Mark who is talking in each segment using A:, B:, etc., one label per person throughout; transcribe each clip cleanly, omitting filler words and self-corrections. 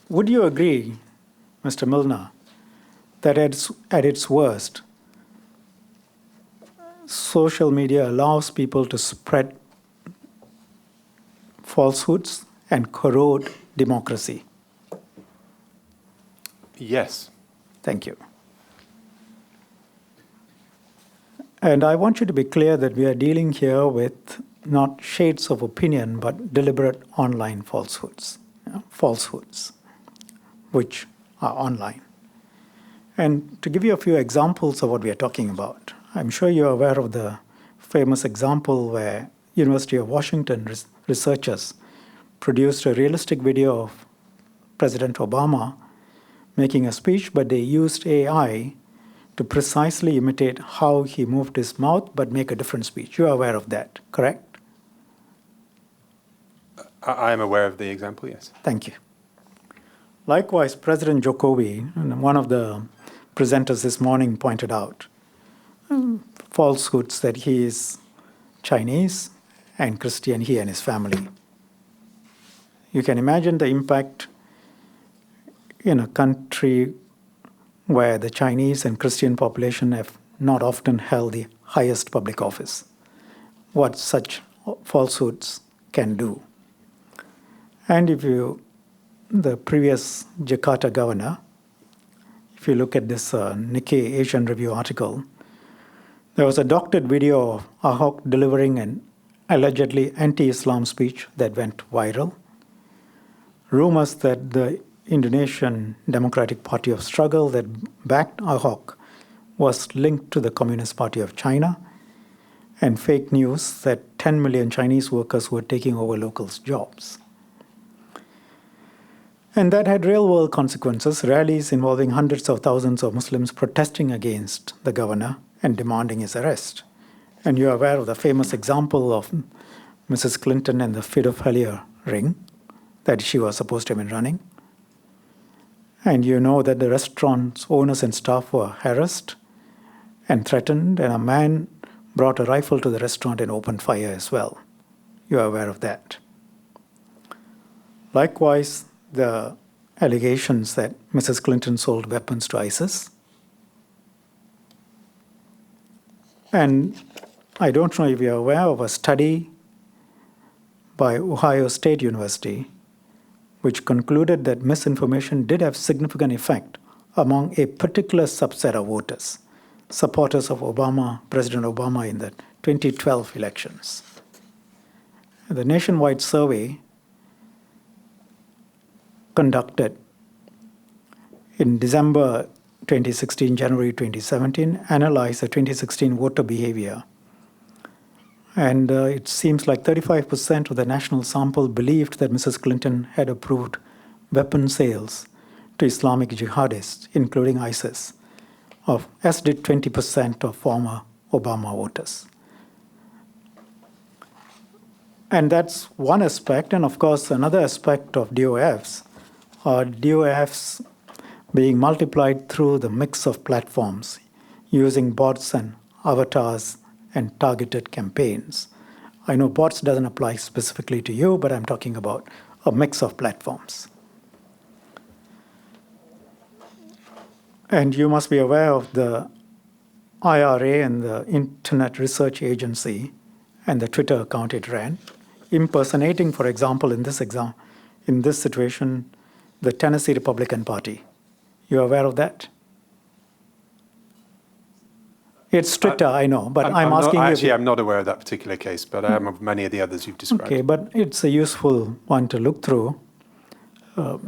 A: would you agree, Mr. Milner, that at its worst, social media allows people to spread falsehoods and corrode democracy?
B: Yes.
A: Thank you. And I want you to be clear that we are dealing here with not shades of opinion, but deliberate online falsehoods, which are online. And to give you a few examples of what we are talking about, I'm sure you're aware of the famous example where University of Washington researchers produced a realistic video of President Obama making a speech, but they used AI to precisely imitate how he moved his mouth, but make a different speech. You're aware of that, correct?
B: I am aware of the example, yes.
A: Thank you. Likewise, President Jokowi, one of the presenters this morning, pointed out falsehoods that he is Chinese and Christian, he and his family. You can imagine the impact in a country where the Chinese and Christian population have not often held the highest public office, what such falsehoods can do. And the previous Jakarta governor, if you look at this Nikkei Asian Review article, there was a doctored video of Ahok delivering an allegedly anti-Islam speech that went viral. Rumors that the Indonesian Democratic Party of Struggle that backed Ahok was linked to the Communist Party of China, and fake news that 10 million Chinese workers were taking over locals' jobs. And that had real-world consequences, rallies involving hundreds of thousands of Muslims protesting against the governor and demanding his arrest. And you're aware of the famous example of Mrs. Clinton and the pedophilia ring that she was supposed to have been running. And you know that the restaurant's owners and staff were harassed and threatened, and a man brought a rifle to the restaurant and opened fire as well. You are aware of that. Likewise, the allegations that Mrs. Clinton sold weapons to ISIS. And I don't know if you're aware of a study by Ohio State University which concluded that misinformation did have significant effect among a particular subset of voters, supporters of President Obama in the 2012 elections. The nationwide survey conducted in December 2016, January 2017, analyzed the 2016 voter behavior. And it seems like 35% of the national sample believed that Mrs. Clinton had approved weapon sales to Islamic jihadists, including ISIS, as did 20% of former Obama voters. And that's one aspect. And of course, another aspect of DOFs are DOFs being multiplied through the mix of platforms using bots and avatars and targeted campaigns. I know bots doesn't apply specifically to you, but I'm talking about a mix of platforms. And you must be aware of the IRA and the Internet Research Agency and the Twitter account it ran, impersonating, for example, in this situation, the Tennessee Republican Party. You are aware of that? It's Twitter, I know, but I'm asking you.
B: Actually, I'm not aware of that particular case, but I am of many of the others you've described.
A: Okay, but it's a useful one to look through. A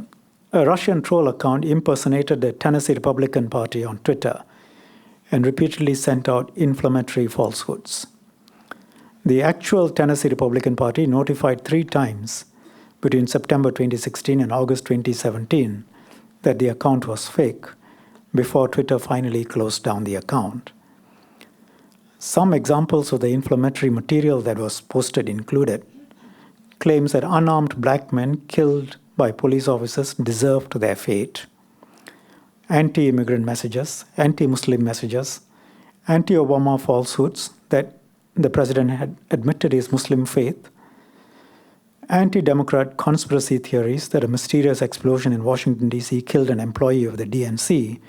A: Russian troll account impersonated the Tennessee Republican Party on Twitter and repeatedly sent out inflammatory falsehoods. The actual Tennessee Republican Party notified 3 times between September 2016 and August 2017 that the account was fake before Twitter finally closed down the account. Some examples of the inflammatory material that was posted included claims that unarmed black men killed by police officers deserved their fate, anti-immigrant messages, anti-Muslim messages, anti-Obama falsehoods that the president had admitted his Muslim faith, Anti-democrat conspiracy theories that a mysterious explosion in Washington, D.C. killed an employee of the DNC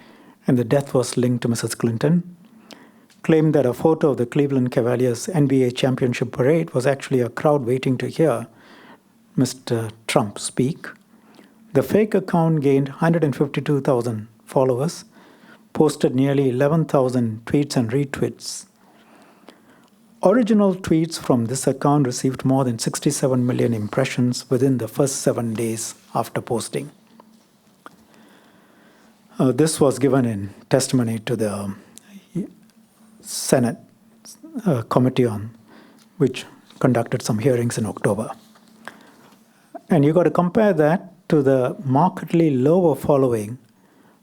A: and the death was linked to Mrs. Clinton. Claimed that a photo of the Cleveland Cavaliers NBA championship parade was actually a crowd waiting to hear Mr. Trump speak. The fake account gained 152,000 followers, posted nearly 11,000 tweets and retweets. Original tweets from this account received more than 67 million impressions within the first 7 days after posting. This was given in testimony to the Senate committee on which conducted some hearings in October. And you got to compare that to the markedly lower following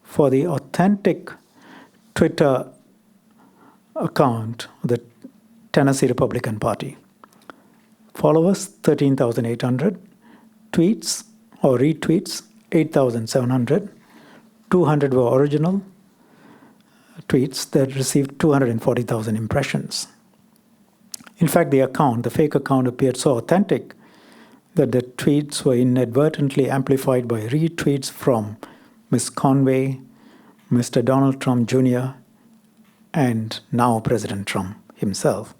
A: for the authentic Twitter account of the Tennessee Republican Party. Followers 13,800, tweets or retweets 8,700, 200 were original tweets that received 240,000 impressions. In fact, the fake account appeared so authentic that the tweets were inadvertently amplified by retweets from Ms. Conway, Mr. Donald Trump Jr., and now President Trump himself.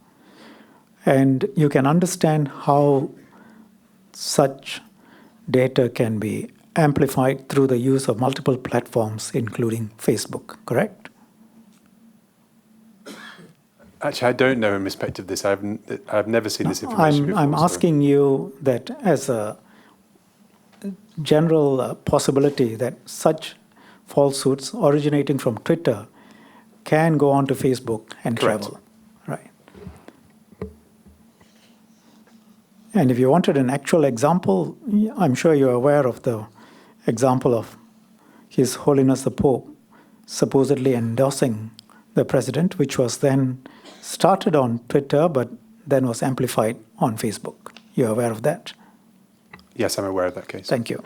A: And you can understand how such data can be amplified through the use of multiple platforms, including Facebook, correct?
B: Actually, I don't know in respect of this. I've never seen this information before.
A: I'm asking you that as a general possibility that such falsehoods originating from Twitter can go onto Facebook and
B: Correct.
A: travel. Right. And if you wanted an actual example, I'm sure you're aware of the example of His Holiness the Pope supposedly endorsing the president, which was then started on Twitter, but then was amplified on Facebook. You're aware of that?
B: Yes, I'm aware of that case.
A: Thank you.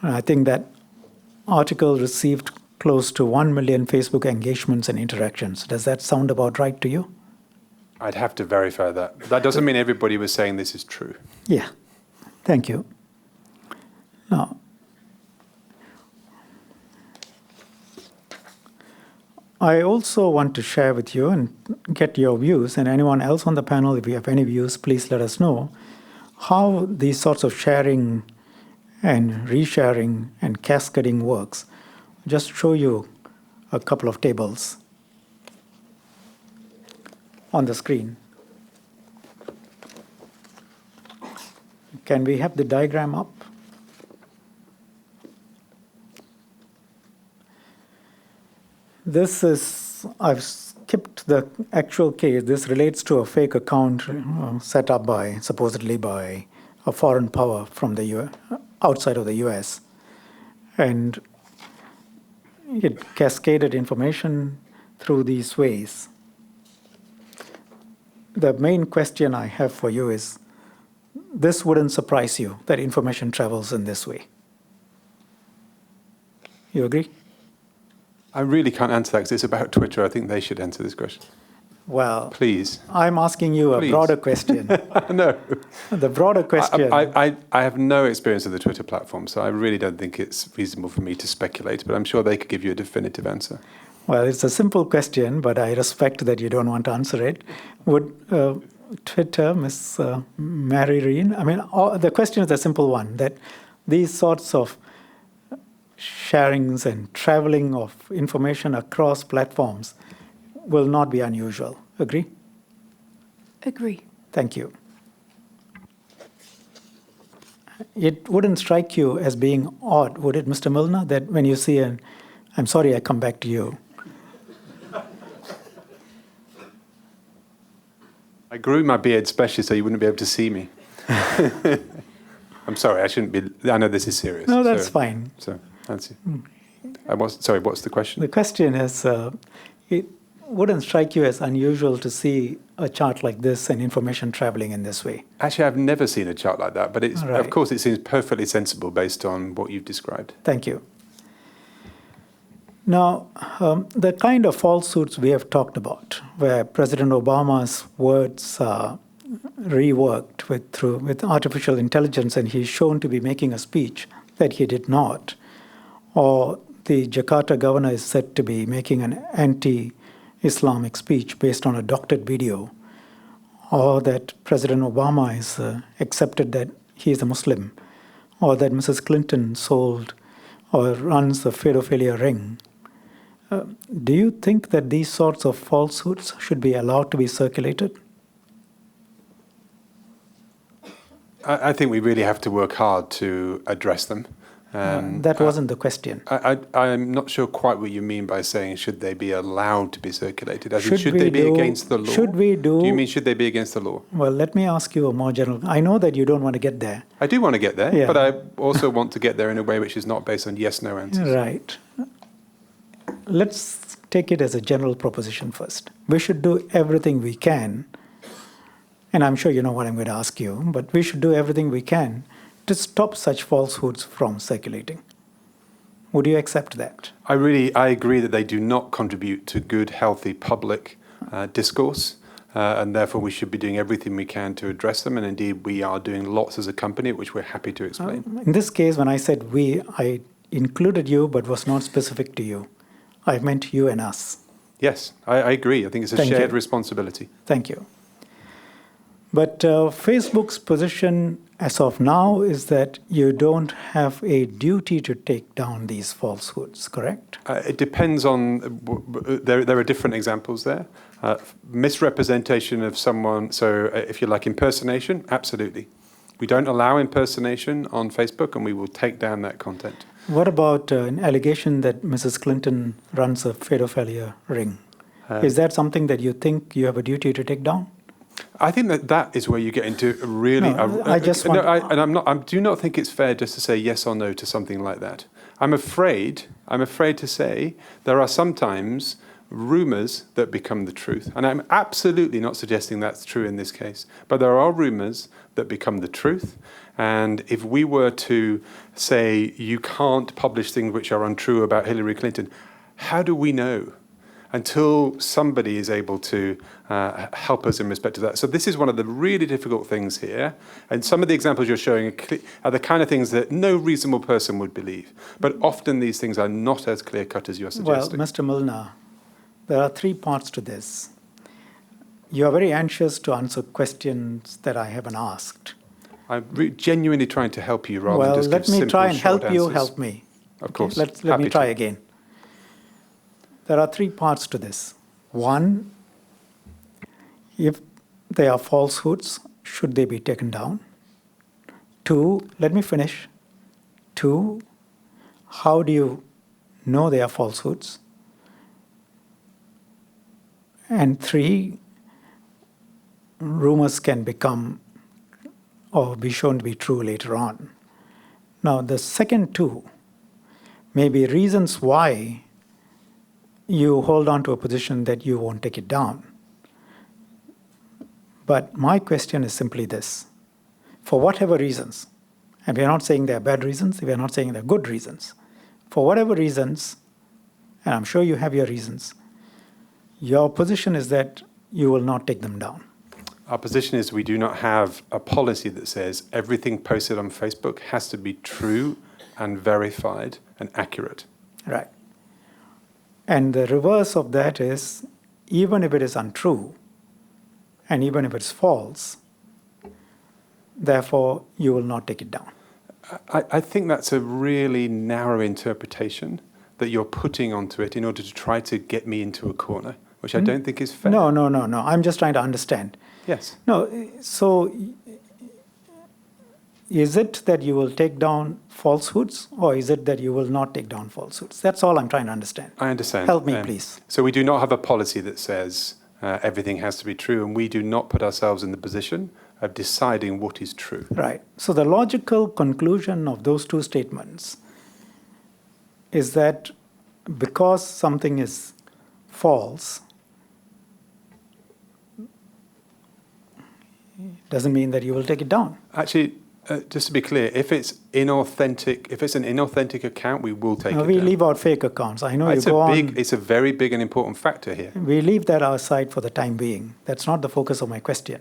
A: And I think that article received close to 1 million Facebook engagements and interactions. Does that sound about right to you?
B: I'd have to verify that. That doesn't mean everybody was saying this is true.
A: Yeah. Thank you. Now, I also want to share with you and get your views, and anyone else on the panel, if you have any views, please let us know, how these sorts of sharing and resharing and cascading works. Just show you a couple of tables on the screen. Can we have the diagram up? This is, I've skipped the actual case. This relates to a fake account set up supposedly by a foreign power from the US, outside of the US. And it cascaded information through these ways. The main question I have for you is, this wouldn't surprise you that information travels in this way. You agree?
B: I really can't answer that because it's about Twitter. I think they should answer this question.
A: Well,
B: Please.
A: I'm asking you a
B: Please.
A: broader question.
B: No.
A: The broader question.
B: I have no experience of the Twitter platform, so I really don't think it's reasonable for me to speculate, but I'm sure they could give you a definitive answer.
A: Well, it's a simple question, but I respect that you don't want to answer it. Would Twitter, Miss Mary Reen, the question is a simple one, that these sorts of sharings and traveling of information across platforms will not be unusual. Agree?
C: Agree.
A: Thank you. It wouldn't strike you as being odd, would it, Mr. Milner, that when you see I'm sorry I come back to you.
B: I grew my beard specially so you wouldn't be able to see me. I'm sorry, I shouldn't be. I know this is serious.
A: No, that's fine.
B: So, fancy. Sorry, what's the question?
A: The question is, it wouldn't strike you as unusual to see a chart like this and information traveling in this way.
B: Actually, I've never seen a chart like that, but
A: Right.
B: of course it seems perfectly sensible based on what you've described.
A: Thank you. Now, the kind of falsehoods we have talked about, where President Obama's words are reworked with artificial intelligence, and he's shown to be making a speech that he did not, or the Jakarta governor is said to be making an anti-Islamic speech based on a doctored video, or that President Obama is accepted that he is a Muslim, or that Mrs. Clinton sold or runs a pedophilia ring. Do you think that these sorts of falsehoods should be allowed to be circulated?
B: I think we really have to work hard to address them.
A: That wasn't the question.
B: I'm not sure quite what you mean by saying should they be allowed to be circulated. As in,
A: Should
B: should
A: we
B: they be
A: do-
B: against the law?
A: should we do-
B: Do you mean should they be against the law?
A: Well, let me ask you a more general. I know that you don't want to get there.
B: I do want to get there,
A: Yeah.
B: but I also want to get there in a way which is not based on yes/no answers.
A: Right. Let's take it as a general proposition first. We should do everything we can, and I'm sure you know what I'm going to ask you, but we should do everything we can to stop such falsehoods from circulating. Would you accept that?
B: I agree that they do not contribute to good, healthy public discourse, and therefore we should be doing everything we can to address them. And indeed, we are doing lots as a company, which we're happy to explain.
A: In this case, when I said we, I included you, but was not specific to you. I meant you and us.
B: Yes, I agree. I think it's a
A: Thank
B: shared
A: you.
B: responsibility.
A: Thank you. But Facebook's position as of now is that you don't have a duty to take down these falsehoods, correct?
B: It depends on, there are different examples there. Misrepresentation of someone, so if you like impersonation, absolutely. We don't allow impersonation on Facebook, and we will take down that content.
A: What about an allegation that Mrs. Clinton runs a pedophilia ring? Is that something that you think you have a duty to take down?
B: I think that is where you get into really.
A: No, I just want-
B: I do not think it's fair just to say yes or no to something like that. I'm afraid to say there are sometimes rumors that become the truth, and I'm absolutely not suggesting that's true in this case. But there are rumors that become the truth, and if we were to say you can't publish things which are untrue about Hillary Clinton, how do we know? Until somebody is able to help us in respect to that. So this is one of the really difficult things here. And some of the examples you're showing are the kind of things that no reasonable person would believe. But often these things are not as clear-cut as you're
A: Well,
B: suggesting.
A: Mr. Milner, there are three parts to this. You are very anxious to answer questions that I haven't asked.
B: I'm genuinely trying to help you rather than
A: Well,
B: just
A: let
B: give
A: me
B: simple,
A: try and
B: short
A: help you
B: answers.
A: help me.
B: Of course.
A: Let
B: Happy
A: me try
B: to.
A: again. There are three parts to this. One, if they are falsehoods, should they be taken down? Two, let me finish. Two, how do you know they are falsehoods? And three, rumors can become or be shown to be true later on. Now, the second two may be reasons why you hold on to a position that you won't take it down. But my question is simply this. For whatever reasons, and we are not saying they are bad reasons, we are not saying they are good reasons. For whatever reasons, and I'm sure you have your reasons, your position is that you will not take them down.
B: Our position is we do not have a policy that says everything posted on Facebook has to be true and verified and accurate.
A: Right. And the reverse of that is, even if it is untrue, and even if it's false, therefore you will not take it down.
B: I think that's a really narrow interpretation that you're putting onto it in order to try to get me into a corner, which I don't think is fair.
A: No. I'm just trying to understand.
B: Yes.
A: No, so is it that you will take down falsehoods, or is it that you will not take down falsehoods? That's all I'm trying to understand.
B: I understand.
A: Help me, please.
B: So we do not have a policy that says everything has to be true, and we do not put ourselves in the position of deciding what is true.
A: Right. So the logical conclusion of those two statements is that because something is false, doesn't mean that you will take it down.
B: Actually, just to be clear, if it's an inauthentic account, we will take
A: Now,
B: it
A: we
B: down.
A: leave out fake accounts. I know
B: It's
A: you go on.
B: it's a very big and important factor here.
A: We leave that aside for the time being. That's not the focus of my question.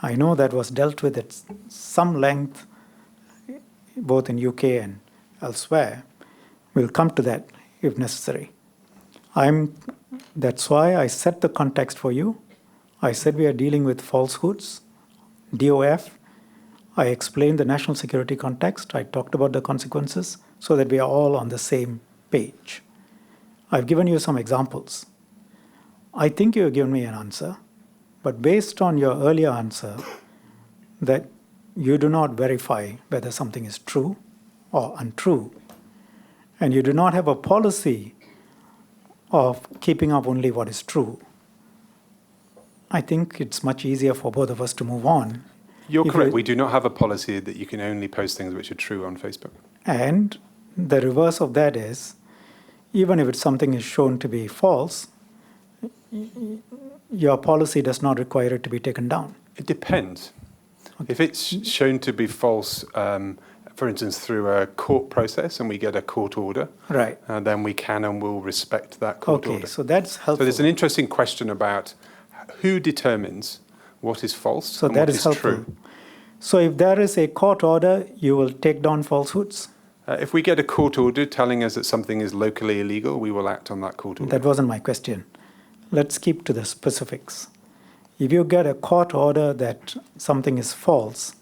A: I know that was dealt with at some length, both in UK and elsewhere. We'll come to that if necessary. That's why I set the context for you. I said we are dealing with falsehoods, DOF. I explained the national security context. I talked about the consequences so that we are all on the same page. I've given you some examples. I think you have given me an answer, but based on your earlier answer that you do not verify whether something is true or untrue, and you do not have a policy of keeping up only what is true, I think it's much easier for both of us to move on.
B: You're correct. We do not have a policy that you can only post things which are true on Facebook.
A: And the reverse of that is, even if something is shown to be false, your policy does not require it to be taken down.
B: It depends.
A: Okay.
B: If it's shown to be false, for instance, through a court process and we get a court order,
A: Right.
B: then we can and will respect that court order.
A: Okay, so that's helpful.
B: So there's an interesting question about who determines what is false
A: So
B: and
A: that
B: what
A: is
B: is
A: helpful.
B: true.
A: So if there is a court order, you will take down falsehoods?
B: If we get a court order telling us that something is locally illegal, we will act on that court order.
A: That wasn't my question. Let's keep to the specifics. If you get a court order that something is false,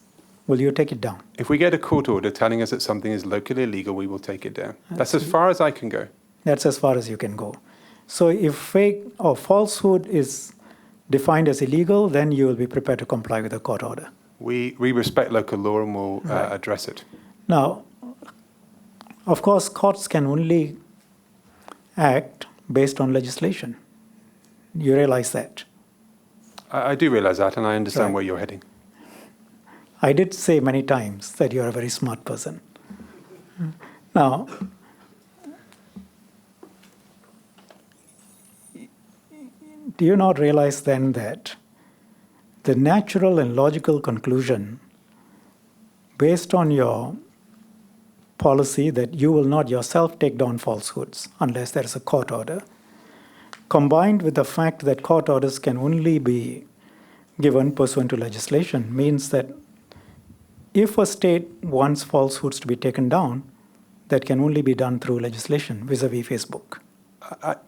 A: will you take it down?
B: If we get a court order telling us that something is locally illegal, we will take it down. That's as far as I can go.
A: That's as far as you can go. So if fake or falsehood is defined as illegal, then you will be prepared to comply with the court order.
B: We respect local law and will
A: Right.
B: address it.
A: Now, of course, courts can only act based on legislation. You realize that.
B: I do realize that, and I understand
A: Right.
B: where you're heading.
A: I did say many times that you're a very smart person. Now, do you not realize then that the natural and logical conclusion, based on your policy that you will not yourself take down falsehoods unless there is a court order, combined with the fact that court orders can only be given pursuant to legislation, means that if a state wants falsehoods to be taken down, that can only be done through legislation vis-a-vis Facebook.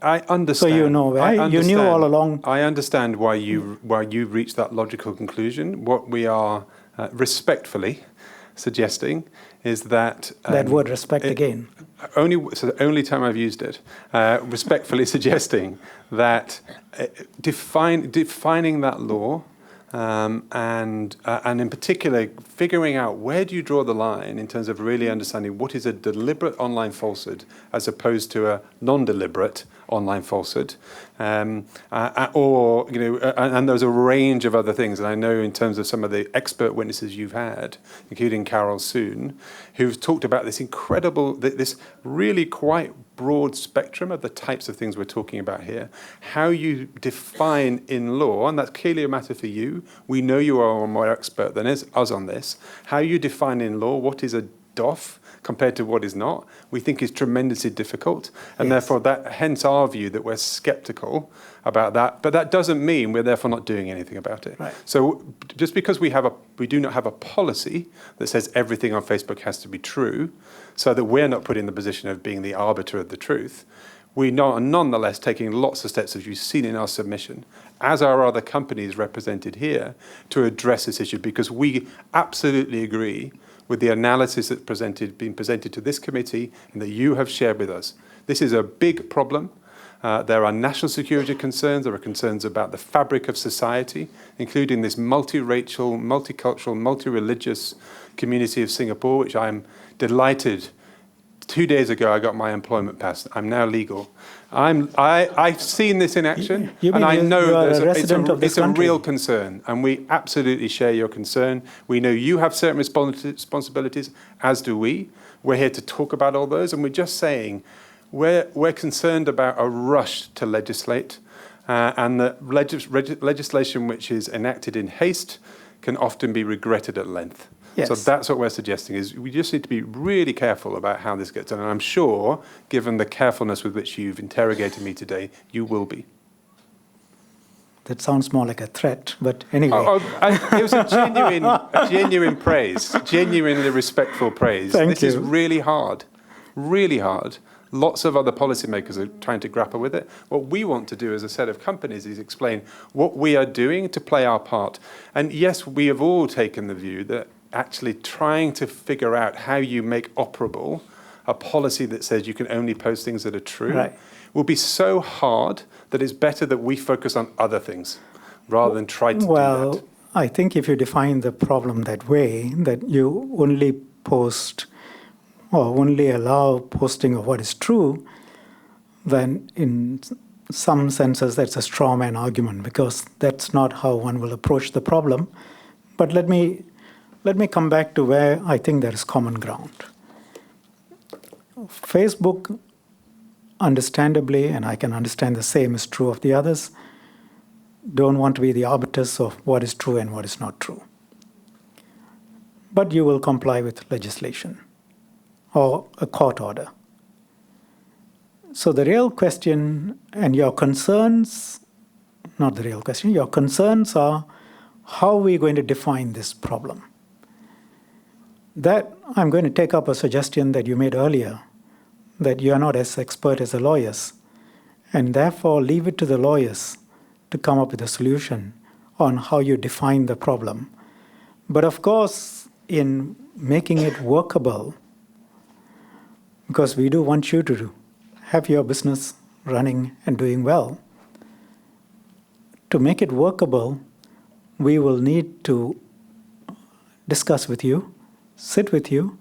B: I understand.
A: So you know why?
B: I
A: You knew
B: understand.
A: all along.
B: I understand why you reached that logical conclusion. What we are respectfully suggesting is that
A: That word respect again.
B: So the only time I've used it, respectfully suggesting that defining that law. And in particular, figuring out where do you draw the line in terms of really understanding what is a deliberate online falsehood as opposed to a non-deliberate online falsehood, or and there's a range of other things. And I know in terms of some of the expert witnesses you've had, including Carol Soon, who've talked about this incredible, this really quite broad spectrum of the types of things we're talking about here. How you define in law, and that's clearly a matter for you. We know you are more expert than us on this. How you define in law what is a DOF compared to what is not, we think is tremendously difficult. And
A: Yes.
B: therefore, hence our view that we're skeptical about that. But that doesn't mean we're therefore not doing anything about it.
A: Right.
B: So just because we do not have a policy that says everything on Facebook has to be true, so that we're not put in the position of being the arbiter of the truth, we are nonetheless taking lots of steps, as you've seen in our submission, as are other companies represented here, to address this issue, because we absolutely agree with the analysis that's been presented to this committee and that you have shared with us. This is a big problem. There are national security concerns. There are concerns about the fabric of society, including this multiracial, multicultural, multi-religious community of Singapore, which I'm delighted. 2 days ago, I got my employment pass. I'm now legal. I've seen this in action,
A: You
B: and
A: mean
B: I know
A: you are a resident of this
B: it's a
A: country?
B: real concern, and we absolutely share your concern. We know you have certain responsibilities, as do we. We're here to talk about all those, and we're just saying we're concerned about a rush to legislate, and that legislation which is enacted in haste can often be regretted at length.
A: Yes.
B: So that's what we're suggesting, is we just need to be really careful about how this gets done. And I'm sure, given the carefulness with which you've interrogated me today, you will be.
A: That sounds more like a threat, but anyway.
B: It was a genuine praise, genuinely respectful praise.
A: Thank
B: This is
A: you.
B: really hard, really hard. Lots of other policymakers are trying to grapple with it. What we want to do as a set of companies is explain what we are doing to play our part. And yes, we have all taken the view that actually trying to figure out how you make operable a policy that says you can only post things that are true
A: Right.
B: will be so hard that it's better that we focus on other things rather than try to do
A: Well,
B: that.
A: I think if you define the problem that way, that you only post or only allow posting of what is true, then in some senses that's a straw man argument, because that's not how one will approach the problem. But let me come back to where I think there is common ground. Facebook, understandably, and I can understand the same is true of the others, don't want to be the arbiters of what is true and what is not true. But you will comply with legislation or a court order. So the real question and your concerns, not the real question, your concerns are how are we going to define this problem? That I'm going to take up a suggestion that you made earlier, that you are not as expert as the lawyers, and therefore leave it to the lawyers to come up with a solution on how you define the problem. But of course, in making it workable, because we do want you to have your business running and doing well, to make it workable, we will need to discuss with you, sit with you,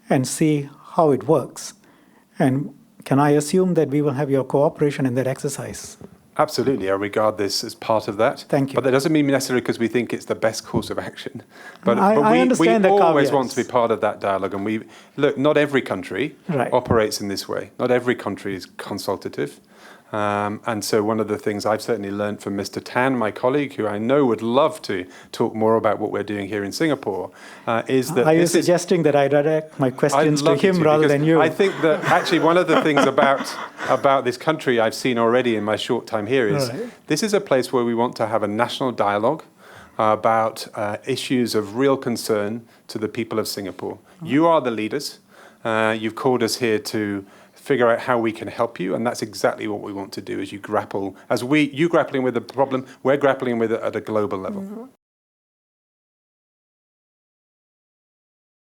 A: and see how it works. And can I assume that we will have your cooperation in that exercise?
B: Absolutely, I regard this as part of that.
A: Thank you.
B: But that doesn't mean necessarily because we think it's the best course of action. But
A: I
B: we
A: understand the
B: always
A: caveats.
B: want to be part of that dialogue. And look, not every country
A: Right.
B: operates in this way. Not every country is consultative. And so one of the things I've certainly learned from Mr. Tan, my colleague, who I know would love to talk more about what we're doing here in Singapore, is that
A: Are you suggesting that I direct my questions
B: I'd
A: to
B: love you
A: him
B: to,
A: rather
B: because
A: than you?
B: I think that actually one of the things about this country I've seen already in my short time here is
A: Right.
B: this is a place where we want to have a national dialogue about issues of real concern to the people of Singapore. You are the leaders. You've called us here to figure out how we can help you, and that's exactly what we want to do as you grappling with the problem, we're grappling with it at a global level.